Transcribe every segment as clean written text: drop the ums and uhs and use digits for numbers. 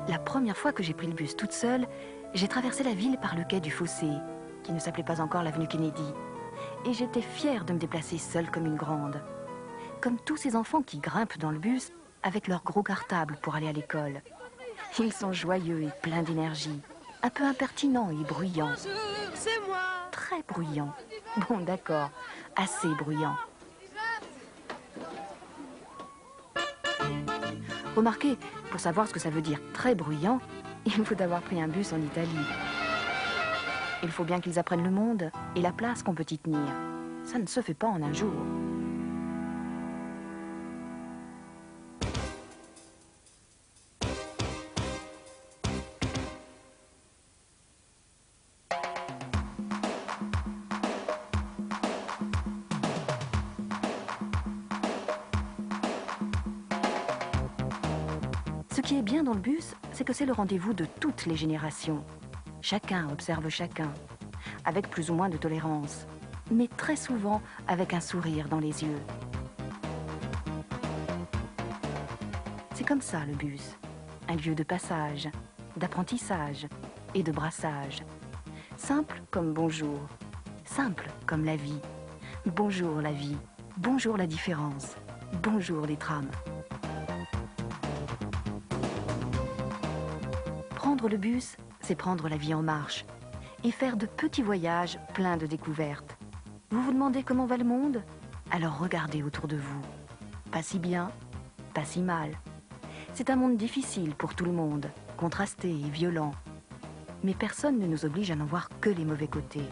La première fois que j'ai pris le bus toute seule, j'ai traversé la ville par le quai du Fossé, qui ne s'appelait pas encore l'avenue Kennedy. Et j'étais fière de me déplacer seule comme une grande. Comme tous ces enfants qui grimpent dans le bus avec leur gros cartable pour aller à l'école. Ils sont joyeux et pleins d'énergie, un peu impertinents et bruyants. Bonjour, c'est moi. Très bruyants. Bon, d'accord, assez bruyants. Remarquez, pour savoir ce que ça veut dire très bruyant, il faut avoir pris un bus en Italie. Il faut bien qu'ils apprennent le monde et la place qu'on peut y tenir. Ça ne se fait pas en un jour. Ce qui est bien dans le bus, c'est que c'est le rendez-vous de toutes les générations. Chacun observe chacun, avec plus ou moins de tolérance, mais très souvent avec un sourire dans les yeux. C'est comme ça le bus, un lieu de passage, d'apprentissage et de brassage. Simple comme bonjour, simple comme la vie. Bonjour la vie, bonjour la différence, bonjour les trams. Prendre le bus, c'est prendre la vie en marche et faire de petits voyages pleins de découvertes. Vous vous demandez comment va le monde? Alors regardez autour de vous. Pas si bien, pas si mal. C'est un monde difficile pour tout le monde, contrasté et violent. Mais personne ne nous oblige à n'en voir que les mauvais côtés.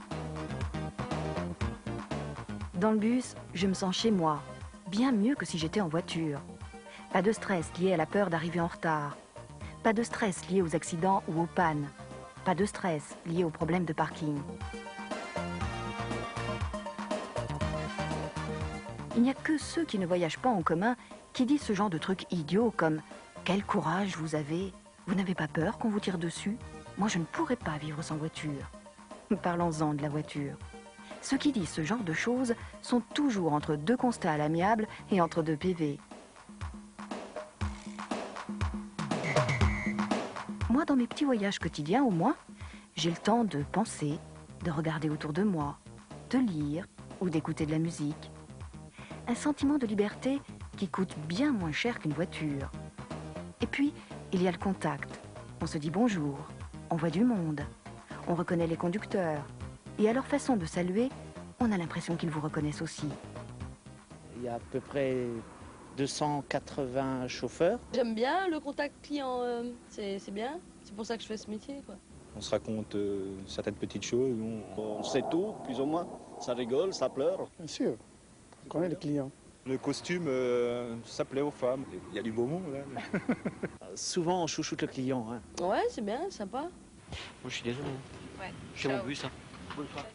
Dans le bus, je me sens chez moi, bien mieux que si j'étais en voiture. Pas de stress lié à la peur d'arriver en retard. Pas de stress lié aux accidents ou aux pannes. Pas de stress lié aux problèmes de parking. Il n'y a que ceux qui ne voyagent pas en commun qui disent ce genre de trucs idiots comme « Quel courage vous avez! Vous n'avez pas peur qu'on vous tire dessus? Moi, je ne pourrais pas vivre sans voiture. » Parlons-en de la voiture. Ceux qui disent ce genre de choses sont toujours entre deux constats à l'amiable et entre deux PV. Moi, dans mes petits voyages quotidiens, au moins, j'ai le temps de penser, de regarder autour de moi, de lire ou d'écouter de la musique. Un sentiment de liberté qui coûte bien moins cher qu'une voiture. Et puis, il y a le contact. On se dit bonjour, on voit du monde, on reconnaît les conducteurs. Et à leur façon de saluer, on a l'impression qu'ils vous reconnaissent aussi. Il y a à peu près 280 chauffeurs. J'aime bien le contact client, c'est bien. C'est pour ça que je fais ce métier, quoi. On se raconte certaines petites choses. On sait tout, plus ou moins. Ça rigole, ça pleure. Bien sûr, on connaît les clients. Le costume, ça plaît aux femmes. Il y a du beau monde. Hein. Souvent, on chouchoute le client. Hein. Ouais, c'est bien, sympa. Moi, je suis désolé. Ouais. Chez mon bus. Hein. Bonne soirée.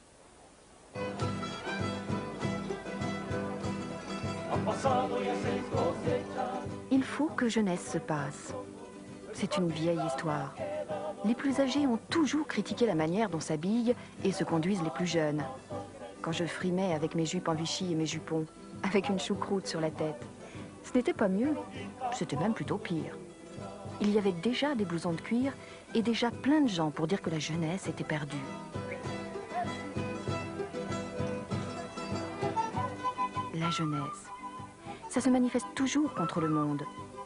Il faut que jeunesse se passe. C'est une vieille histoire. Les plus âgés ont toujours critiqué la manière dont s'habillent et se conduisent les plus jeunes. Quand je frimais avec mes jupes en Vichy et mes jupons, avec une choucroute sur la tête, ce n'était pas mieux, c'était même plutôt pire. Il y avait déjà des blousons de cuir et déjà plein de gens pour dire que la jeunesse était perdue. La jeunesse. Ça se manifeste toujours contre le monde.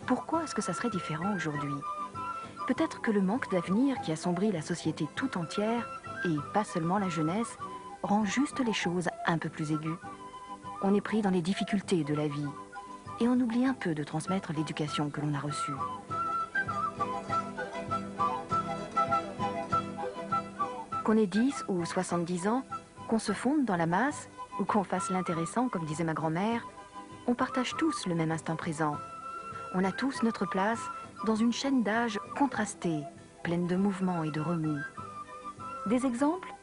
Pourquoi est-ce que ça serait différent aujourd'hui? Peut-être que le manque d'avenir qui assombrit la société tout entière, et pas seulement la jeunesse, rend juste les choses un peu plus aiguës. On est pris dans les difficultés de la vie, et on oublie un peu de transmettre l'éducation que l'on a reçue. Qu'on ait 10 ou 70 ans, qu'on se fonde dans la masse, ou qu'on fasse l'intéressant, comme disait ma grand-mère, on partage tous le même instant présent. On a tous notre place dans une chaîne d'âge contrastée, pleine de mouvements et de remous. Des exemples?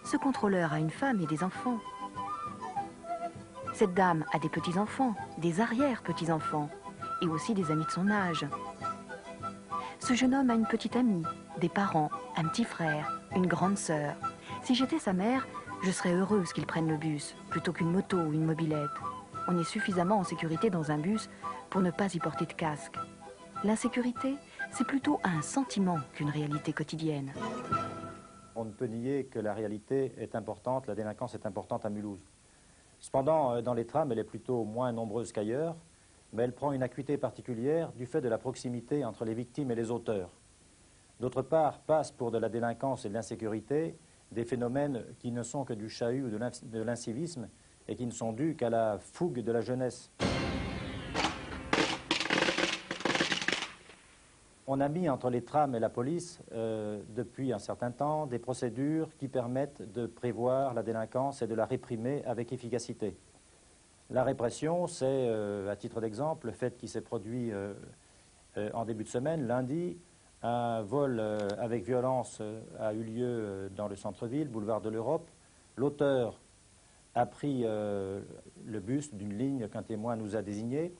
Ce contrôleur a une femme et des enfants. Cette dame a des petits-enfants, des arrière-petits-enfants, et aussi des amis de son âge. Ce jeune homme a une petite amie, des parents, un petit frère, une grande sœur. Si j'étais sa mère, je serais heureuse qu'il prenne le bus, plutôt qu'une moto ou une mobilette. On est suffisamment en sécurité dans un bus pour ne pas y porter de casque. L'insécurité, c'est plutôt un sentiment qu'une réalité quotidienne. On ne peut nier que la réalité est importante, la délinquance est importante à Mulhouse. Cependant, dans les trams, elle est plutôt moins nombreuse qu'ailleurs, mais elle prend une acuité particulière du fait de la proximité entre les victimes et les auteurs. D'autre part, passent pour de la délinquance et de l'insécurité des phénomènes qui ne sont que du chahut ou de l'incivisme et qui ne sont dus qu'à la fougue de la jeunesse. On a mis entre les trams et la police, depuis un certain temps, des procédures qui permettent de prévoir la délinquance et de la réprimer avec efficacité. La répression, c'est, à titre d'exemple, le fait qui s'est produit en début de semaine, lundi, un vol avec violence a eu lieu dans le centre-ville, boulevard de l'Europe. L'auteur a pris le bus d'une ligne qu'un témoin nous a désignée.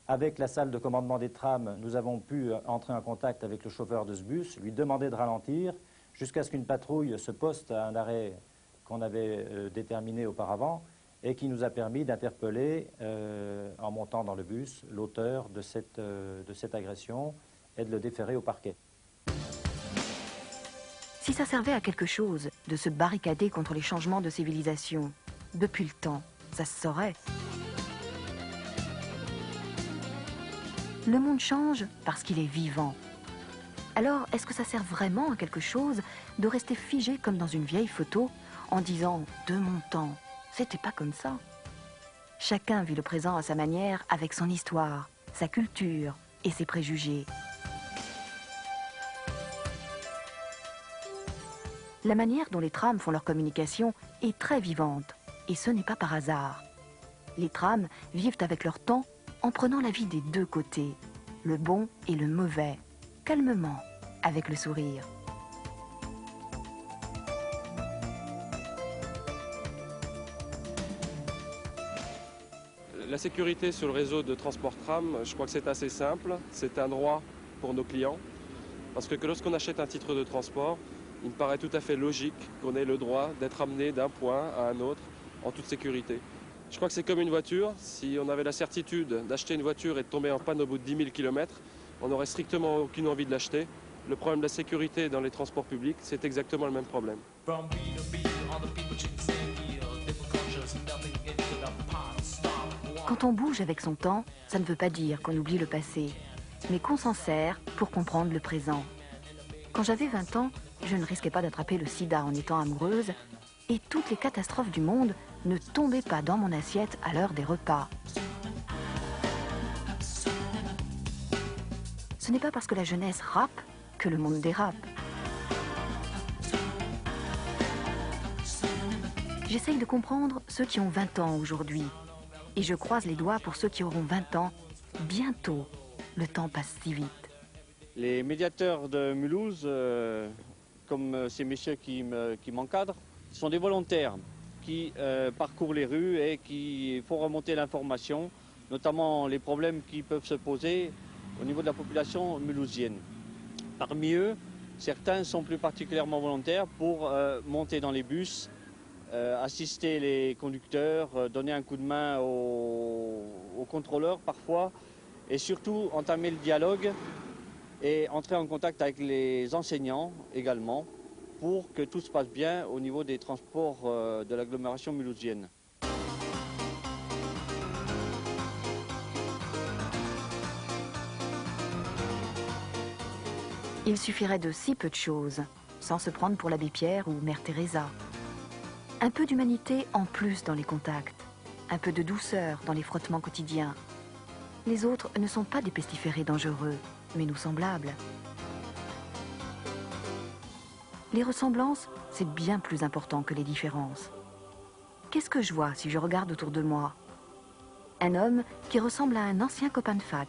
Avec la salle de commandement des trams, nous avons pu entrer en contact avec le chauffeur de ce bus, lui demander de ralentir, jusqu'à ce qu'une patrouille se poste à un arrêt qu'on avait déterminé auparavant et qui nous a permis d'interpeller, en montant dans le bus, l'auteur de cette agression et de le déférer au parquet. Si ça servait à quelque chose de se barricader contre les changements de civilisation, depuis le temps, ça se saurait. Le monde change parce qu'il est vivant. Alors, est-ce que ça sert vraiment à quelque chose de rester figé comme dans une vieille photo en disant « de mon temps, c'était pas comme ça ». Chacun vit le présent à sa manière avec son histoire, sa culture et ses préjugés. La manière dont les trams font leur communication est très vivante, et ce n'est pas par hasard. Les trams vivent avec leur temps en prenant la vie des deux côtés, le bon et le mauvais, calmement, avec le sourire. La sécurité sur le réseau de transport tram, je crois que c'est assez simple. C'est un droit pour nos clients. Parce que lorsqu'on achète un titre de transport, il me paraît tout à fait logique qu'on ait le droit d'être amené d'un point à un autre en toute sécurité. Je crois que c'est comme une voiture. Si on avait la certitude d'acheter une voiture et de tomber en panne au bout de 10 000 km, on n'aurait strictement aucune envie de l'acheter. Le problème de la sécurité dans les transports publics, c'est exactement le même problème. Quand on bouge avec son temps, ça ne veut pas dire qu'on oublie le passé, mais qu'on s'en sert pour comprendre le présent. Quand j'avais 20 ans, je ne risquais pas d'attraper le sida en étant amoureuse, et toutes les catastrophes du monde ne tombaient pas dans mon assiette à l'heure des repas. Ce n'est pas parce que la jeunesse rappe que le monde dérape. J'essaye de comprendre ceux qui ont 20 ans aujourd'hui. Et je croise les doigts pour ceux qui auront 20 ans. Bientôt, le temps passe si vite. Les médiateurs de Mulhouse, comme ces messieurs qui m'encadrent, sont des volontaires qui parcourent les rues et qui font remonter l'information, notamment les problèmes qui peuvent se poser au niveau de la population mulhousienne. Parmi eux, certains sont plus particulièrement volontaires pour monter dans les bus, assister les conducteurs, donner un coup de main aux contrôleurs parfois, et surtout entamer le dialogue et entrer en contact avec les enseignants également pour que tout se passe bien au niveau des transports de l'agglomération mulhousienne. Il suffirait de si peu de choses, sans se prendre pour l'abbé Pierre ou Mère Teresa. Un peu d'humanité en plus dans les contacts, un peu de douceur dans les frottements quotidiens. Les autres ne sont pas des pestiférés dangereux, mais nous semblables. Les ressemblances, c'est bien plus important que les différences. Qu'est-ce que je vois si je regarde autour de moi? Un homme qui ressemble à un ancien copain de fac,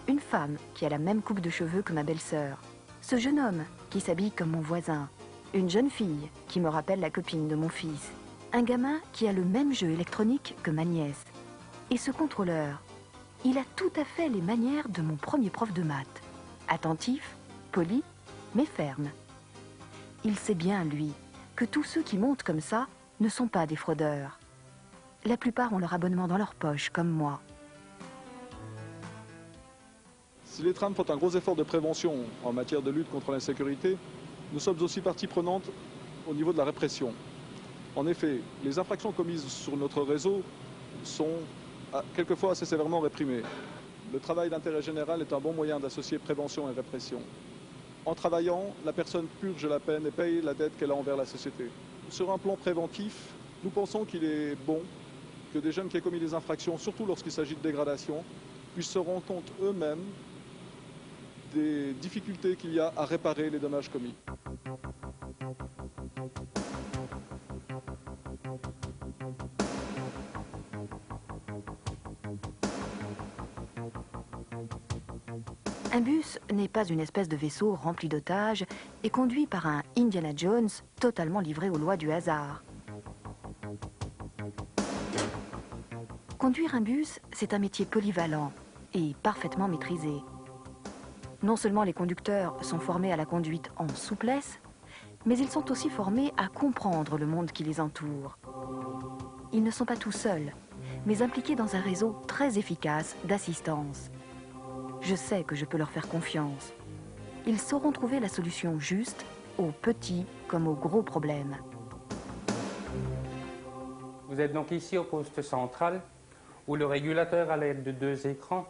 une femme qui a la même coupe de cheveux que ma belle-sœur, ce jeune homme qui s'habille comme mon voisin, une jeune fille qui me rappelle la copine de mon fils, un gamin qui a le même jeu électronique que ma nièce. Et ce contrôleur, il a tout à fait les manières de mon premier prof de maths. Attentif, poli, mais ferme. Il sait bien, lui, que tous ceux qui montent comme ça ne sont pas des fraudeurs. La plupart ont leur abonnement dans leur poche, comme moi. Si les trams font un gros effort de prévention en matière de lutte contre l'insécurité, nous sommes aussi partie prenante au niveau de la répression. En effet, les infractions commises sur notre réseau sont quelquefois assez sévèrement réprimées. Le travail d'intérêt général est un bon moyen d'associer prévention et répression. En travaillant, la personne purge la peine et paye la dette qu'elle a envers la société. Sur un plan préventif, nous pensons qu'il est bon que des jeunes qui aient commis des infractions, surtout lorsqu'il s'agit de dégradation, puissent se rendre compte eux-mêmes des difficultés qu'il y a à réparer les dommages commis. Un bus n'est pas une espèce de vaisseau rempli d'otages et conduit par un Indiana Jones totalement livré aux lois du hasard. Conduire un bus, c'est un métier polyvalent et parfaitement maîtrisé. Non seulement les conducteurs sont formés à la conduite en souplesse, mais ils sont aussi formés à comprendre le monde qui les entoure. Ils ne sont pas tout seuls, mais impliqués dans un réseau très efficace d'assistance. Je sais que je peux leur faire confiance. Ils sauront trouver la solution juste aux petits comme aux gros problèmes. Vous êtes donc ici au poste central où le régulateur, à l'aide de 2 écrans,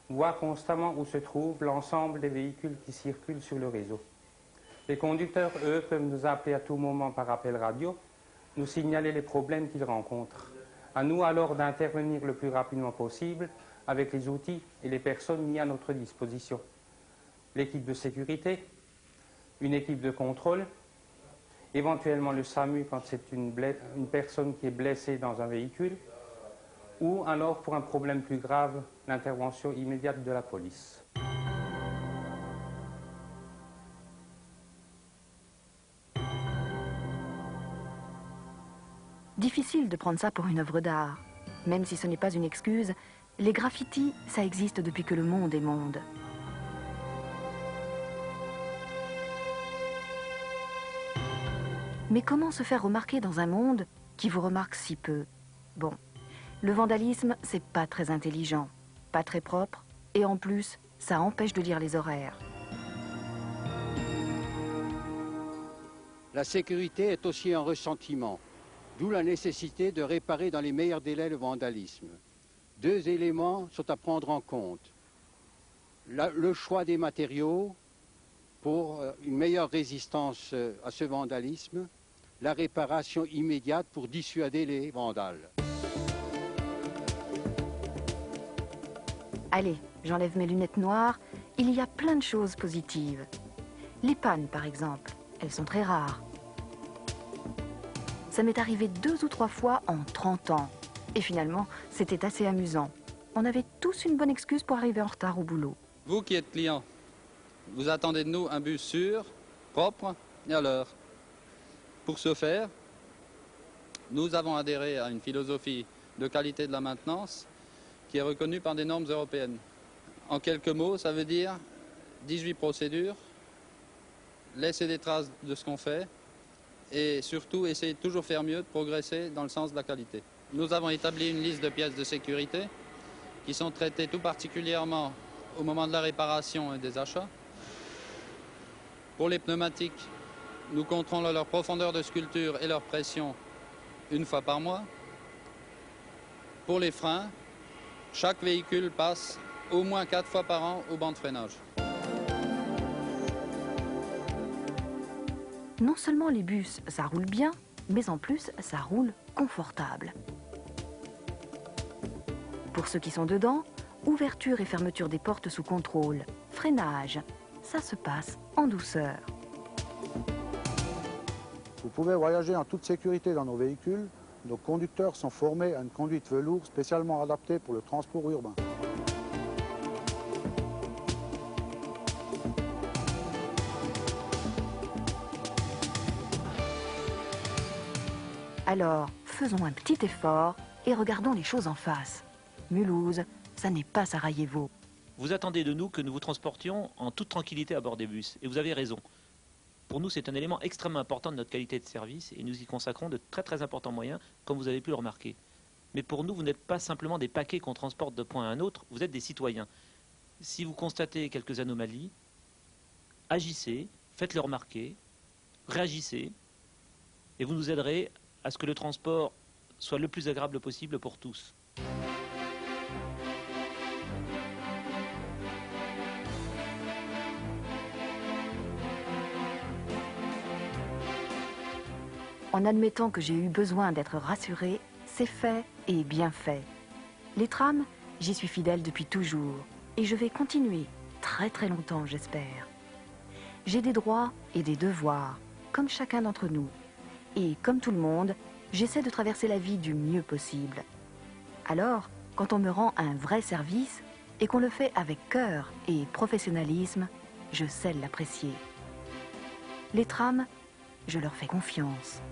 voit constamment où se trouve l'ensemble des véhicules qui circulent sur le réseau. Les conducteurs, eux, peuvent nous appeler à tout moment par appel radio, nous signaler les problèmes qu'ils rencontrent. À nous alors d'intervenir le plus rapidement possible avec les outils et les personnes mis à notre disposition. L'équipe de sécurité, une équipe de contrôle, éventuellement le SAMU quand c'est une personne qui est blessée dans un véhicule, ou alors pour un problème plus grave, l'intervention immédiate de la police. Difficile de prendre ça pour une œuvre d'art. Même si ce n'est pas une excuse, les graffitis, ça existe depuis que le monde est monde. Mais comment se faire remarquer dans un monde qui vous remarque si peu? Bon, le vandalisme, c'est pas très intelligent, pas très propre, et en plus, ça empêche de lire les horaires. La sécurité est aussi un ressentiment, d'où la nécessité de réparer dans les meilleurs délais le vandalisme. 2 éléments sont à prendre en compte. Le choix des matériaux pour une meilleure résistance à ce vandalisme, la réparation immédiate pour dissuader les vandales. Allez, j'enlève mes lunettes noires. Il y a plein de choses positives. Les pannes, par exemple, elles sont très rares. Ça m'est arrivé 2 ou 3 fois en 30 ans. Et finalement, c'était assez amusant. On avait tous une bonne excuse pour arriver en retard au boulot. Vous qui êtes client, vous attendez de nous un bus sûr, propre et à l'heure. Pour ce faire, nous avons adhéré à une philosophie de qualité de la maintenance qui est reconnue par des normes européennes. En quelques mots, ça veut dire 18 procédures, laisser des traces de ce qu'on fait et surtout essayer de toujours faire mieux, de progresser dans le sens de la qualité. Nous avons établi une liste de pièces de sécurité qui sont traitées tout particulièrement au moment de la réparation et des achats. Pour les pneumatiques, nous contrôlons leur profondeur de sculpture et leur pression 1 fois par mois. Pour les freins, chaque véhicule passe au moins 4 fois par an au banc de freinage. Non seulement les bus, ça roule bien, mais en plus, ça roule confortable. Pour ceux qui sont dedans, ouverture et fermeture des portes sous contrôle, freinage, ça se passe en douceur. Vous pouvez voyager en toute sécurité dans nos véhicules. Nos conducteurs sont formés à une conduite velours spécialement adaptée pour le transport urbain. Alors, faisons un petit effort et regardons les choses en face. Mulhouse, ça n'est pas Sarajevo. Vous attendez de nous que nous vous transportions en toute tranquillité à bord des bus, et vous avez raison. Pour nous, c'est un élément extrêmement important de notre qualité de service, et nous y consacrons de très importants moyens, comme vous avez pu le remarquer. Mais pour nous, vous n'êtes pas simplement des paquets qu'on transporte de point à un autre, vous êtes des citoyens. Si vous constatez quelques anomalies, agissez, faites-le remarquer, réagissez, et vous nous aiderez à ce que le transport soit le plus agréable possible pour tous. En admettant que j'ai eu besoin d'être rassurée, c'est fait et bien fait. Les trams, j'y suis fidèle depuis toujours et je vais continuer, très très longtemps j'espère. J'ai des droits et des devoirs, comme chacun d'entre nous. Et comme tout le monde, j'essaie de traverser la vie du mieux possible. Alors, quand on me rend un vrai service et qu'on le fait avec cœur et professionnalisme, je sais l'apprécier. Les trams, je leur fais confiance.